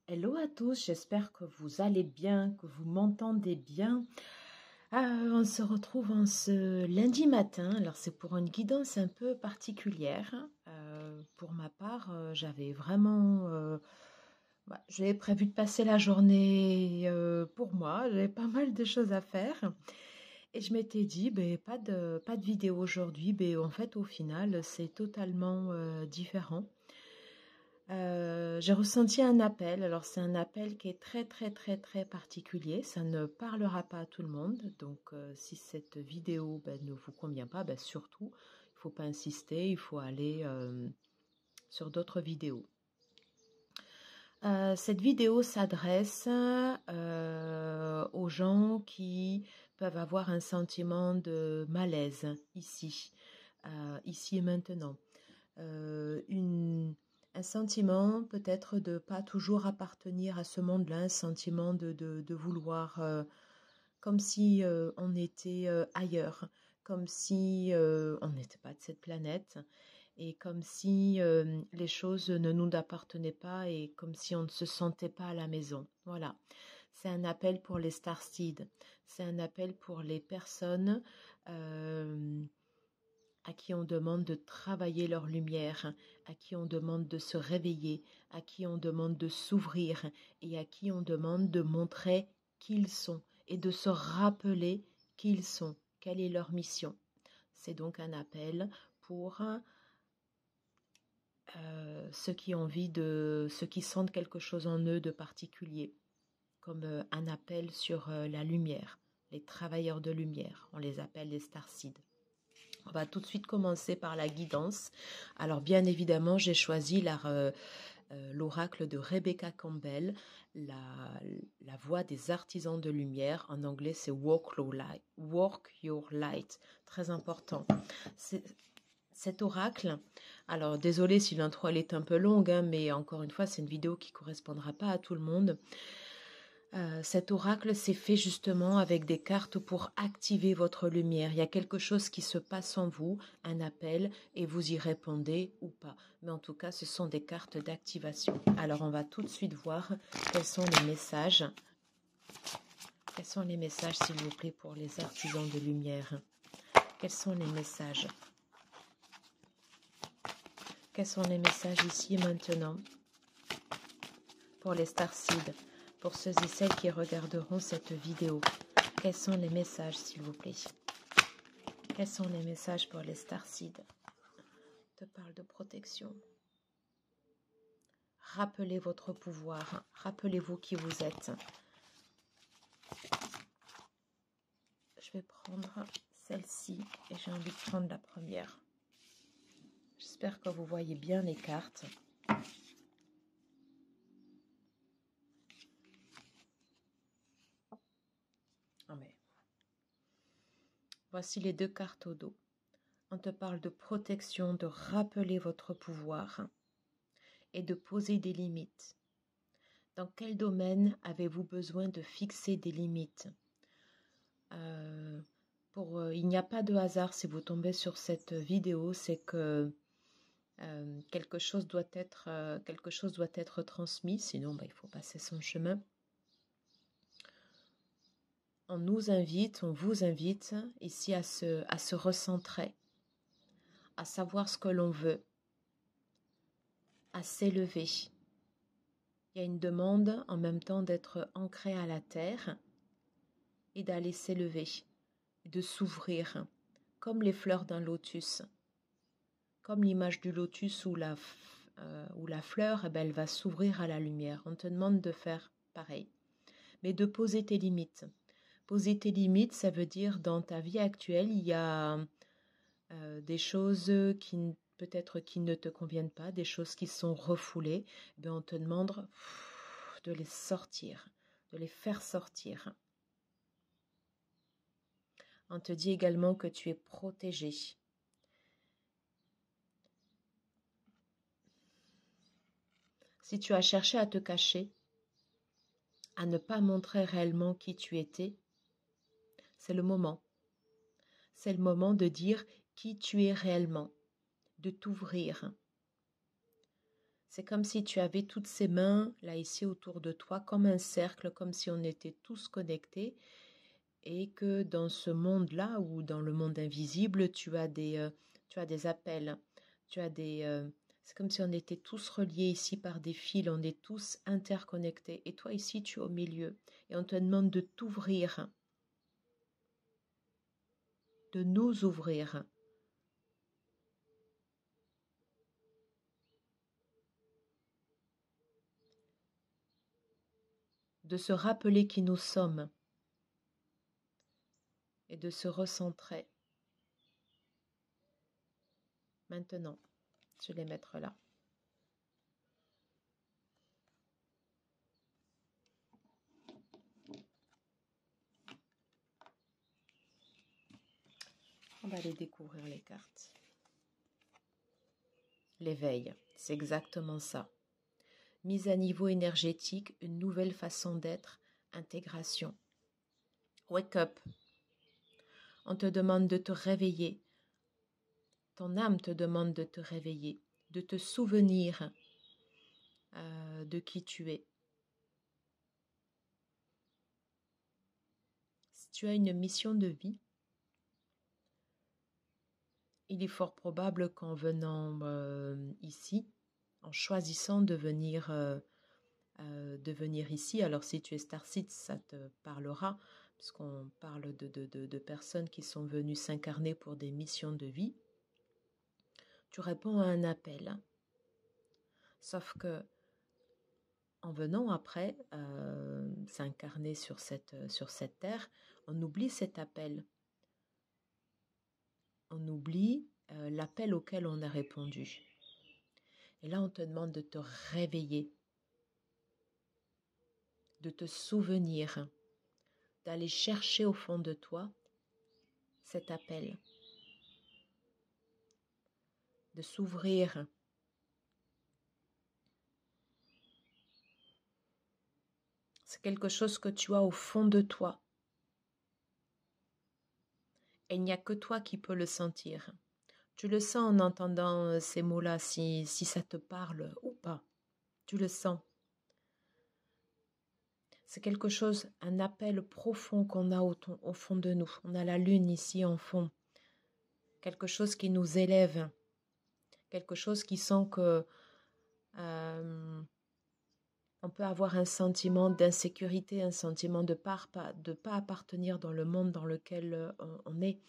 Hello à tous, j'espère que vous allez bien, que vous m'entendez bien. On se retrouve en ce lundi matin. Alors c'est pour une guidance un peu particulière. Pour ma part, j'avais vraiment... j'avais prévu de passer la journée pour moi. J'avais pas mal de choses à faire. Et je m'étais dit, ben, pas de vidéo aujourd'hui. Ben, en fait, au final, c'est totalement différent. J'ai ressenti un appel. Alors c'est un appel qui est très particulier. Ça ne parlera pas à tout le monde. Donc si cette vidéo ne vous convient pas, surtout, il ne faut pas insister. Il faut aller sur d'autres vidéos. Cette vidéo s'adresse aux gens qui peuvent avoir un sentiment de malaise ici et maintenant. Un sentiment peut-être de pas toujours appartenir à ce monde-là, un sentiment de vouloir, comme si on était ailleurs, comme si on n'était pas de cette planète, et comme si les choses ne nous appartenaient pas, et comme si on ne se sentait pas à la maison. Voilà. C'est un appel pour les starseeds, c'est un appel pour les personnes à qui on demande de travailler leur lumière, à qui on demande de se réveiller, à qui on demande de s'ouvrir et à qui on demande de montrer qui ils sont et de se rappeler qui ils sont, quelle est leur mission. C'est donc un appel pour ceux qui sentent quelque chose en eux de particulier, comme un appel sur la lumière, les travailleurs de lumière, on les appelle les starseeds. On va tout de suite commencer par la guidance. Alors bien évidemment, j'ai choisi l'oracle de Rebecca Campbell, la voix des artisans de lumière. En anglais, c'est Walk Your Light. Très important. Cet oracle, alors désolé si l'intro elle est un peu longue, mais encore une fois, c'est une vidéo qui ne correspondra pas à tout le monde. Cet oracle s'est fait justement avec des cartes pour activer votre lumière. Il y a quelque chose qui se passe en vous, un appel, et vous y répondez ou pas. Mais en tout cas, ce sont des cartes d'activation. Alors, on va tout de suite voir quels sont les messages. Quels sont les messages, s'il vous plaît, pour les artisans de lumière? Quels sont les messages? Quels sont les messages ici et maintenant pour les starseeds? Pour ceux et celles qui regarderont cette vidéo, quels sont les messages, s'il vous plaît? Quels sont les messages pour les starseeds? Je te parle de protection. Rappelez votre pouvoir. Rappelez-vous qui vous êtes. Je vais prendre celle-ci et j'ai envie de prendre la première. J'espère que vous voyez bien les cartes. Voici les deux cartes au dos. On te parle de protection, de rappeler votre pouvoir et de poser des limites. Dans quel domaine avez-vous besoin de fixer des limites? Il n'y a pas de hasard si vous tombez sur cette vidéo, c'est que quelque chose doit être transmis, sinon il faut passer son chemin. On vous invite ici à se recentrer, à savoir ce que l'on veut, à s'élever. Il y a une demande en même temps d'être ancré à la terre et d'aller s'élever, de s'ouvrir, comme les fleurs d'un lotus, comme l'image du lotus où la fleur elle va s'ouvrir à la lumière. On te demande de faire pareil, mais de poser tes limites. Poser tes limites, ça veut dire dans ta vie actuelle, il y a des choses qui peut-être qui ne te conviennent pas, des choses qui sont refoulées. On te demande de les sortir, de les faire sortir. On te dit également que tu es protégé. Si tu as cherché à te cacher, à ne pas montrer réellement qui tu étais, c'est le moment. C'est le moment de dire qui tu es réellement, de t'ouvrir. C'est comme si tu avais toutes ces mains là ici autour de toi, comme un cercle, comme si on était tous connectés et que dans ce monde-là ou dans le monde invisible, tu as des appels, c'est comme si on était tous reliés ici par des fils, on est tous interconnectés. Et toi ici, tu es au milieu et on te demande de t'ouvrir, de nous ouvrir. De se rappeler qui nous sommes et de se recentrer. Maintenant, je vais les mettre là. On va aller découvrir les cartes. L'éveil, c'est exactement ça. Mise à niveau énergétique, une nouvelle façon d'être, intégration. Wake up. On te demande de te réveiller. Ton âme te demande de te réveiller, de te souvenir de qui tu es. Si tu as une mission de vie, il est fort probable qu'en venant ici, en choisissant de venir ici, alors si tu es Starseed, ça te parlera, puisqu'on parle de personnes qui sont venues s'incarner pour des missions de vie. Tu réponds à un appel. Sauf que en venant après s'incarner sur cette terre, on oublie cet appel. On oublie l'appel auquel on a répondu. Et là, on te demande de te réveiller, de te souvenir, d'aller chercher au fond de toi cet appel, de s'ouvrir. C'est quelque chose que tu as au fond de toi. Et il n'y a que toi qui peux le sentir. Tu le sens en entendant ces mots-là, si ça te parle ou pas. Tu le sens. C'est quelque chose, un appel profond qu'on a au fond de nous. On a la lune ici en fond. Quelque chose qui nous élève. Quelque chose qui sent que on peut avoir un sentiment d'insécurité, un sentiment de pas appartenir dans le monde dans lequel on est.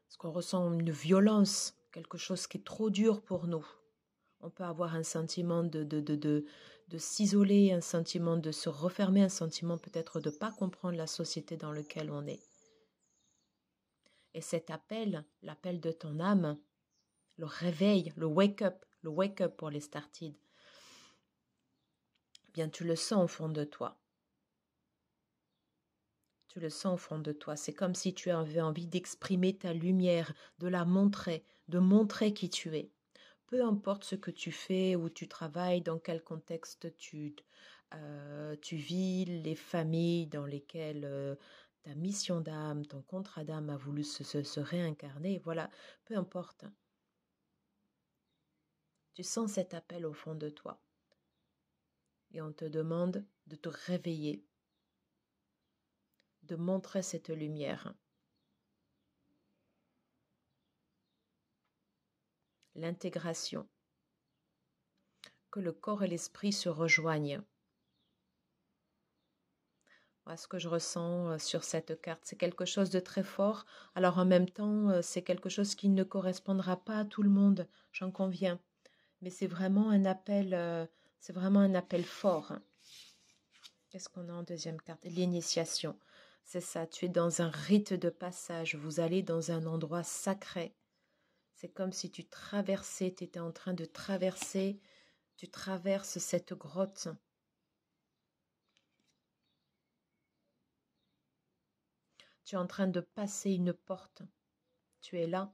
Parce qu'on ressent une violence, quelque chose qui est trop dur pour nous. On peut avoir un sentiment de s'isoler, un sentiment de se refermer, un sentiment peut-être de ne pas comprendre la société dans laquelle on est. Et cet appel, l'appel de ton âme, le réveil, le wake-up pour les Starseed, eh bien tu le sens au fond de toi. Tu le sens au fond de toi. C'est comme si tu avais envie d'exprimer ta lumière, de la montrer, de montrer qui tu es. Peu importe ce que tu fais, où tu travailles, dans quel contexte tu vis, les familles dans lesquelles ta mission d'âme, ton contrat d'âme a voulu se réincarner, voilà, peu importe. Tu sens cet appel au fond de toi. Et on te demande de te réveiller, de montrer cette lumière. L'intégration. Que le corps et l'esprit se rejoignent. Voilà ce que je ressens sur cette carte. C'est quelque chose de très fort. Alors en même temps, c'est quelque chose qui ne correspondra pas à tout le monde, j'en conviens. Mais c'est vraiment un appel fort. Qu'est-ce qu'on a en deuxième carte? L'initiation. C'est ça, tu es dans un rite de passage. Vous allez dans un endroit sacré. C'est comme si tu traversais, tu étais en train de traverser, tu traverses cette grotte. Tu es en train de passer une porte. Tu es là.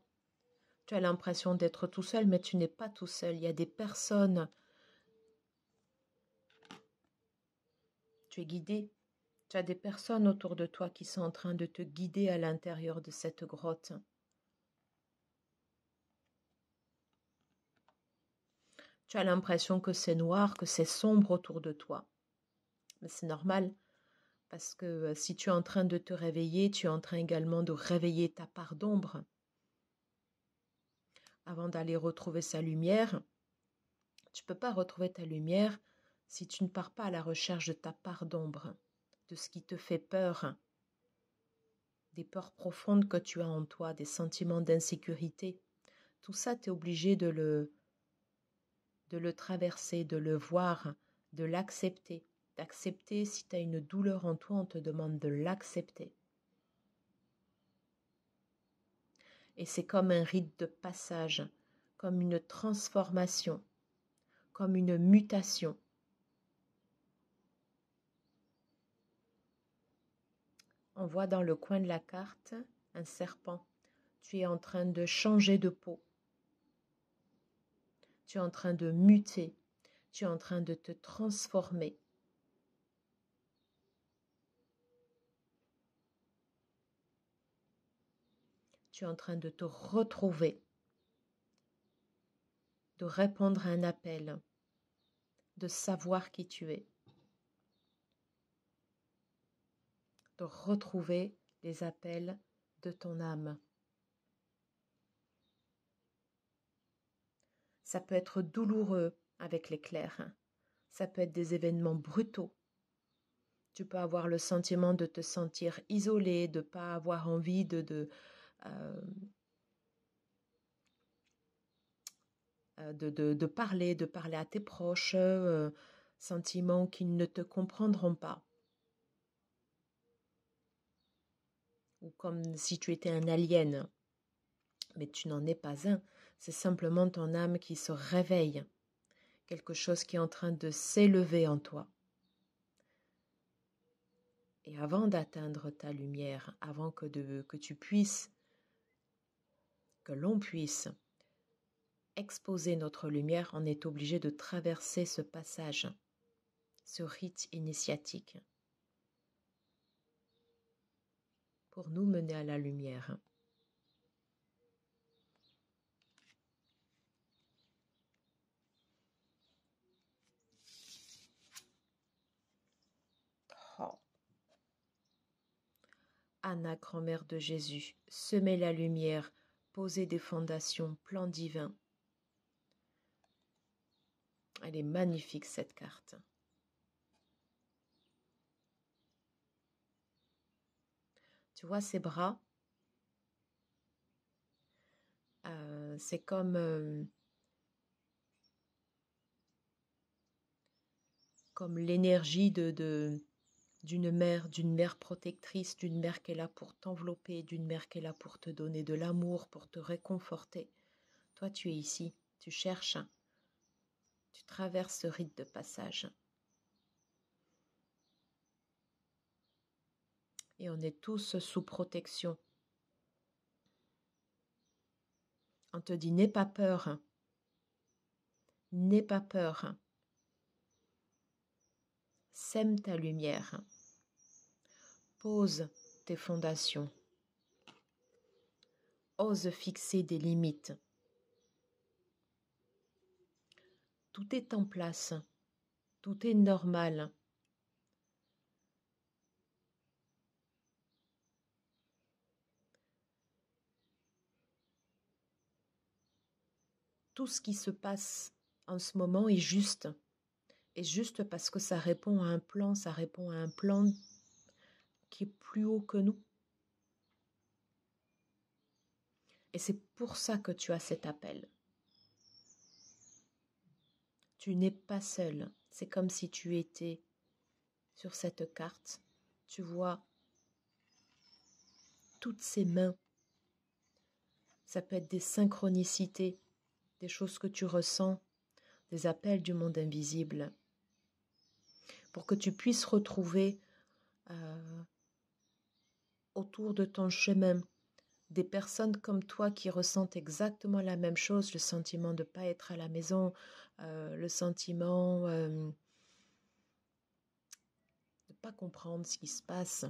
Tu as l'impression d'être tout seul, mais tu n'es pas tout seul. Il y a des personnes. Tu es guidé. Tu as des personnes autour de toi qui sont en train de te guider à l'intérieur de cette grotte. Tu as l'impression que c'est noir, que c'est sombre autour de toi. Mais c'est normal, parce que si tu es en train de te réveiller, tu es en train également de réveiller ta part d'ombre. Avant d'aller retrouver sa lumière, tu ne peux pas retrouver ta lumière si tu ne pars pas à la recherche de ta part d'ombre, de ce qui te fait peur, des peurs profondes que tu as en toi, des sentiments d'insécurité. Tout ça, tu es obligé de le traverser, de le voir, de l'accepter. D'accepter, si tu as une douleur en toi, on te demande de l'accepter. Et c'est comme un rite de passage, comme une transformation, comme une mutation. On voit dans le coin de la carte un serpent. Tu es en train de changer de peau. Tu es en train de muter. Tu es en train de te transformer. Tu es en train de te retrouver, de répondre à un appel, de savoir qui tu es, de retrouver les appels de ton âme. Ça peut être douloureux avec l'éclair, ça peut être des événements brutaux. Tu peux avoir le sentiment de te sentir isolé, de ne pas avoir envie de parler à tes proches, sentiments qu'ils ne te comprendront pas. Ou comme si tu étais un alien. Mais tu n'en es pas un, c'est simplement ton âme qui se réveille, quelque chose qui est en train de s'élever en toi. Et avant d'atteindre ta lumière, avant que tu puisses, que l'on puisse exposer notre lumière, on est obligé de traverser ce passage, ce rite initiatique, pour nous mener à la lumière. Oh. Anna, grand-mère de Jésus, semer la lumière, poser des fondations, plan divin. Elle est magnifique cette carte. Tu vois ses bras, c'est comme l'énergie d'une mère protectrice, d'une mère qui est là pour t'envelopper, d'une mère qui est là pour te donner de l'amour, pour te réconforter. Toi, tu es ici, tu cherches, tu traverses ce rite de passage. Et on est tous sous protection. On te dit, n'aie pas peur. N'aie pas peur. Sème ta lumière. Pose tes fondations. Ose fixer des limites. Tout est en place. Tout est normal. Tout ce qui se passe en ce moment est juste. Est juste parce que ça répond à un plan, qui est plus haut que nous. Et c'est pour ça que tu as cet appel. Tu n'es pas seul. C'est comme si tu étais sur cette carte. Tu vois toutes ces mains. Ça peut être des synchronicités, des choses que tu ressens, des appels du monde invisible. Pour que tu puisses retrouver autour de ton chemin des personnes comme toi qui ressentent exactement la même chose, le sentiment de ne pas être à la maison, le sentiment de ne pas comprendre ce qui se passe.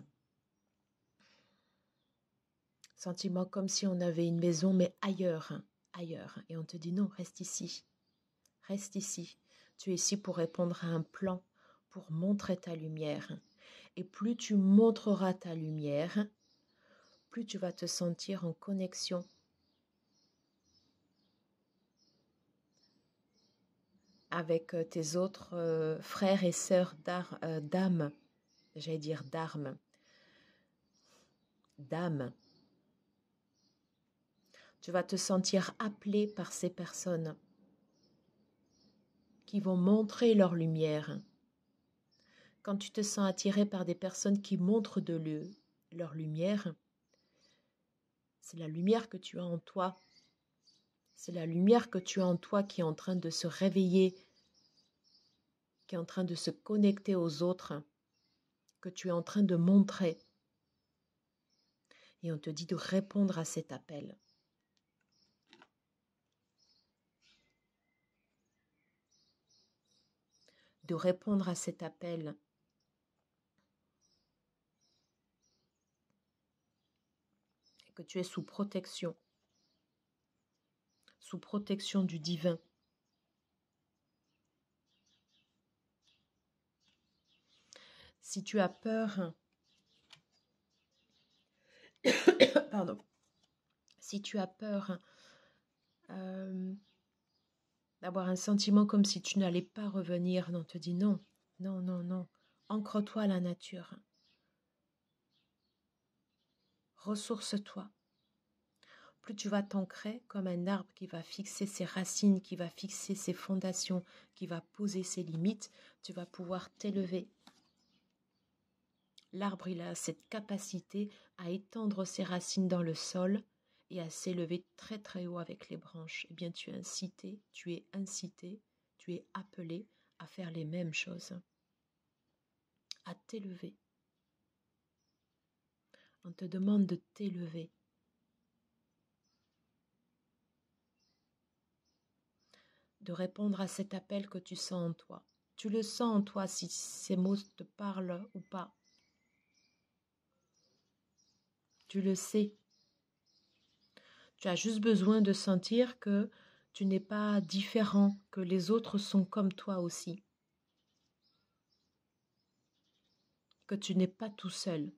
Sentiment comme si on avait une maison mais ailleurs. Et on te dit non, reste ici. Reste ici. Tu es ici pour répondre à un plan, pour montrer ta lumière. Et plus tu montreras ta lumière, plus tu vas te sentir en connexion avec tes autres frères et sœurs d'âme. J'allais dire d'âme. Tu vas te sentir appelé par ces personnes qui vont montrer leur lumière. Quand tu te sens attiré par des personnes qui montrent leur lumière, c'est la lumière que tu as en toi. C'est la lumière que tu as en toi qui est en train de se réveiller, qui est en train de se connecter aux autres, que tu es en train de montrer. Et on te dit de répondre à cet appel. De répondre à cet appel. Et que tu es sous protection du divin. Si tu as peur, pardon, si tu as peur d'avoir un sentiment comme si tu n'allais pas revenir, on te dit non, non, non, non, ancre-toi à la nature, ressource-toi. Plus tu vas t'ancrer comme un arbre qui va fixer ses racines, qui va fixer ses fondations, qui va poser ses limites, tu vas pouvoir t'élever. L'arbre, il a cette capacité à étendre ses racines dans le sol et à s'élever très très haut avec les branches. Eh bien, tu es incité, tu es appelé à faire les mêmes choses, à t'élever. On te demande de t'élever. De répondre à cet appel que tu sens en toi. Tu le sens en toi si ces mots te parlent ou pas. Tu le sais. Tu as juste besoin de sentir que tu n'es pas différent, que les autres sont comme toi aussi. Que tu n'es pas tout seul.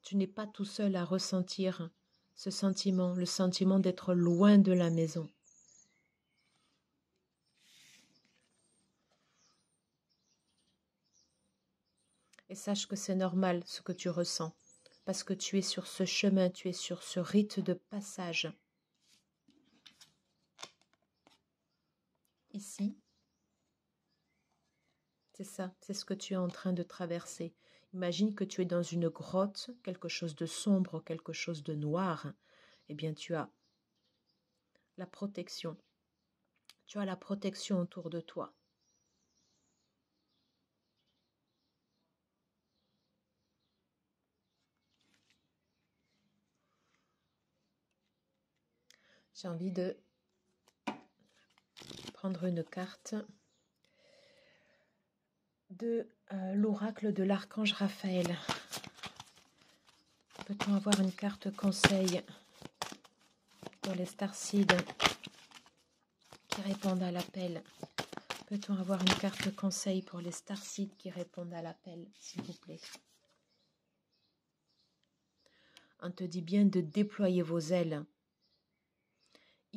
Tu n'es pas tout seul à ressentir ce sentiment, le sentiment d'être loin de la maison. Et sache que c'est normal ce que tu ressens, parce que tu es sur ce chemin, tu es sur ce rite de passage. Ici, c'est ça, c'est ce que tu es en train de traverser. Imagine que tu es dans une grotte, quelque chose de sombre, quelque chose de noir. Eh bien, tu as la protection. Tu as la protection autour de toi. J'ai envie de prendre une carte de l'oracle de l'archange Raphaël. Peut-on avoir une carte conseil pour les starseeds qui répondent à l'appel? Peut-on avoir une carte conseil pour les starseeds qui répondent à l'appel, s'il vous plaît? On te dit bien de déployer vos ailes.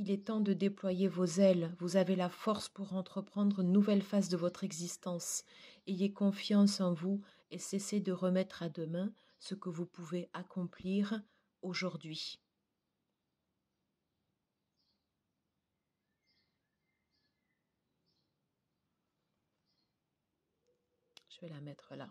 Il est temps de déployer vos ailes. Vous avez la force pour entreprendre une nouvelle phase de votre existence. Ayez confiance en vous et cessez de remettre à demain ce que vous pouvez accomplir aujourd'hui. Je vais la mettre là.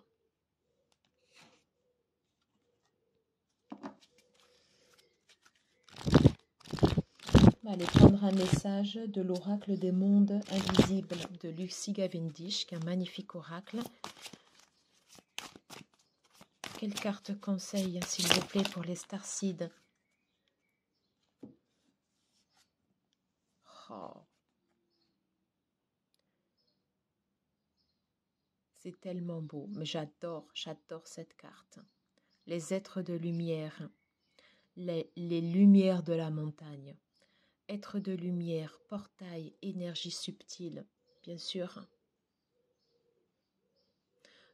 Allez prendre un message de l'oracle des mondes invisibles de Lucy Cavendish, qui est un magnifique oracle. Quelle carte conseil, s'il vous plaît, pour les starseeds? Oh. C'est tellement beau, mais j'adore cette carte. Les êtres de lumière. les lumières de la montagne. Être de lumière, portail, énergie subtile, bien sûr.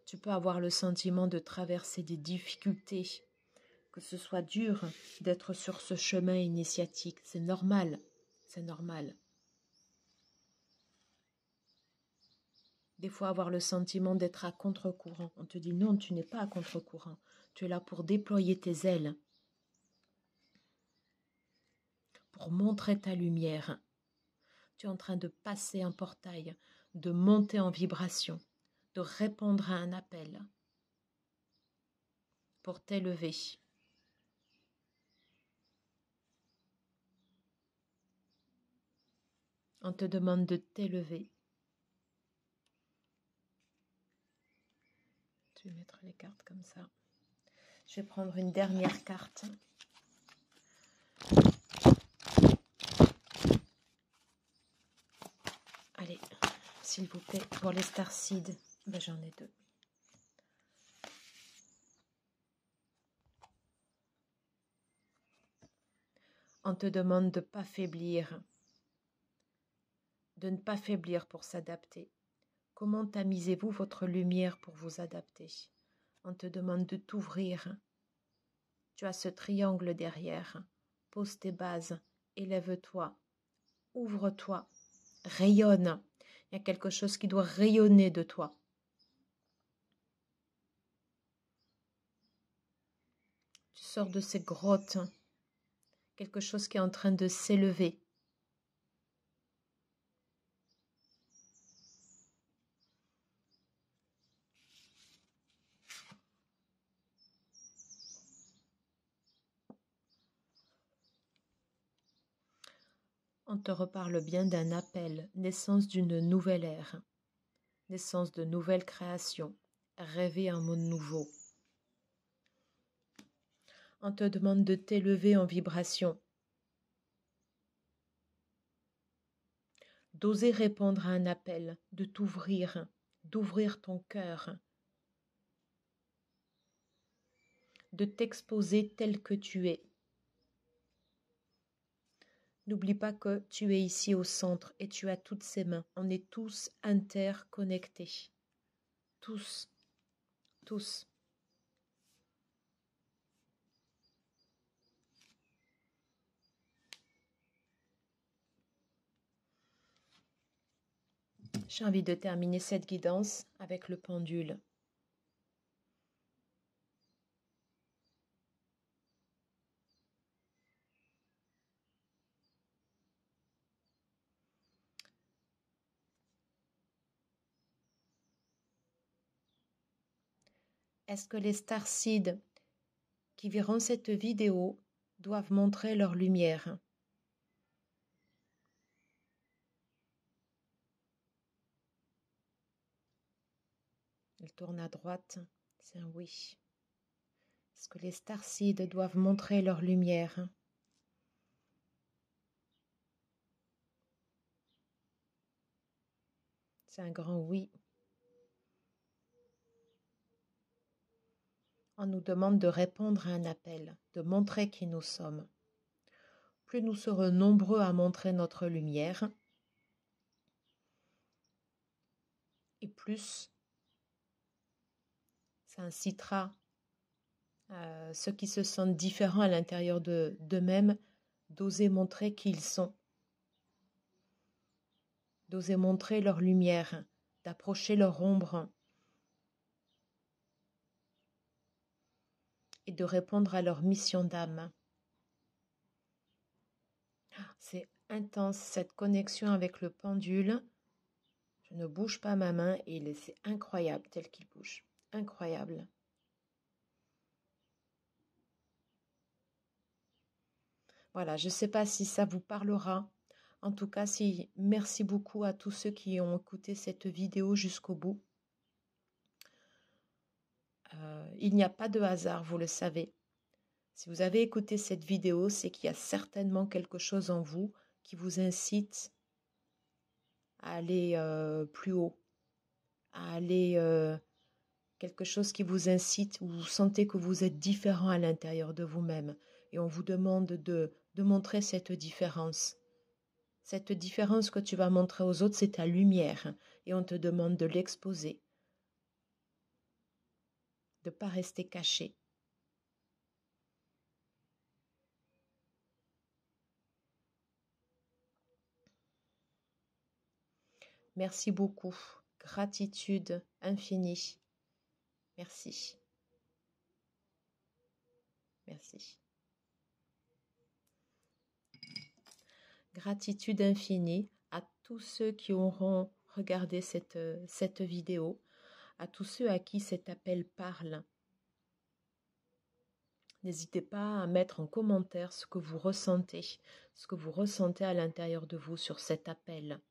Tu peux avoir le sentiment de traverser des difficultés, que ce soit dur d'être sur ce chemin initiatique. C'est normal, c'est normal. Des fois, avoir le sentiment d'être à contre-courant. On te dit non, tu n'es pas à contre-courant. Tu es là pour déployer tes ailes, pour montrer ta lumière. Tu es en train de passer un portail, de monter en vibration, de répondre à un appel pour t'élever. On te demande de t'élever. Je vais mettre les cartes comme ça. Je vais prendre une dernière carte. Allez, s'il vous plaît, pour les starseeds, ben j'en ai 2. On te demande de ne pas faiblir, pour s'adapter. Comment tamisez-vous votre lumière pour vous adapter? On te demande de t'ouvrir. Tu as ce triangle derrière. Pose tes bases, élève-toi, ouvre-toi, rayonne. Il y a quelque chose qui doit rayonner de toi. Tu sors de ces grottes, quelque chose qui est en train de s'élever. On te reparle bien d'un appel, naissance d'une nouvelle ère, naissance de nouvelles créations, rêver un monde nouveau. On te demande de t'élever en vibration, d'oser répondre à un appel, de t'ouvrir, d'ouvrir ton cœur, de t'exposer tel que tu es. N'oublie pas que tu es ici au centre et tu as toutes ces mains. On est tous interconnectés. Tous. Tous. J'ai envie de terminer cette guidance avec le pendule. Est-ce que les starseeds qui verront cette vidéo doivent montrer leur lumière? Elle tourne à droite, c'est un oui. Est-ce que les starseeds doivent montrer leur lumière? C'est un grand oui. On nous demande de répondre à un appel, de montrer qui nous sommes. Plus nous serons nombreux à montrer notre lumière, et plus ça incitera ceux qui se sentent différents à l'intérieur d'eux-mêmes d'oser montrer qui ils sont, d'oser montrer leur lumière, d'approcher leur ombre et de répondre à leur mission d'âme. C'est intense cette connexion avec le pendule. Je ne bouge pas ma main et c'est incroyable tel qu'il bouge. Incroyable. Voilà, je ne sais pas si ça vous parlera. En tout cas, merci beaucoup à tous ceux qui ont écouté cette vidéo jusqu'au bout. Il n'y a pas de hasard, vous le savez. Si vous avez écouté cette vidéo, c'est qu'il y a certainement quelque chose en vous qui vous incite à aller plus haut, à aller quelque chose qui vous incite, où vous sentez que vous êtes différent à l'intérieur de vous-même, Et on vous demande de montrer cette différence. Cette différence que tu vas montrer aux autres, c'est ta lumière. Et on te demande de l'exposer. De ne pas rester caché. Merci beaucoup. Gratitude infinie. Merci. Merci. Gratitude infinie à tous ceux qui auront regardé cette vidéo, à tous ceux à qui cet appel parle. N'hésitez pas à mettre en commentaire ce que vous ressentez à l'intérieur de vous sur cet appel.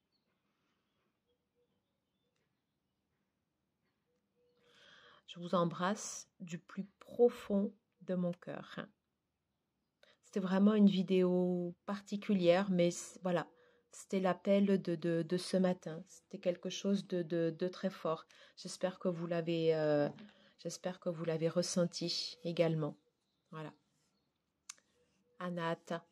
Je vous embrasse du plus profond de mon cœur. C'était vraiment une vidéo particulière, mais voilà, c'était l'appel de ce matin. C'était quelque chose de très fort. J'espère que vous l'avez ressenti également. Voilà. Anahata.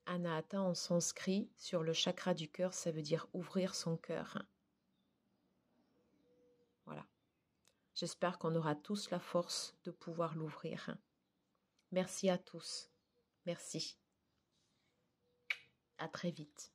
Anahata en sanskrit, sur le chakra du cœur, ça veut dire ouvrir son cœur. Voilà. J'espère qu'on aura tous la force de pouvoir l'ouvrir. Merci à tous. Merci. À très vite.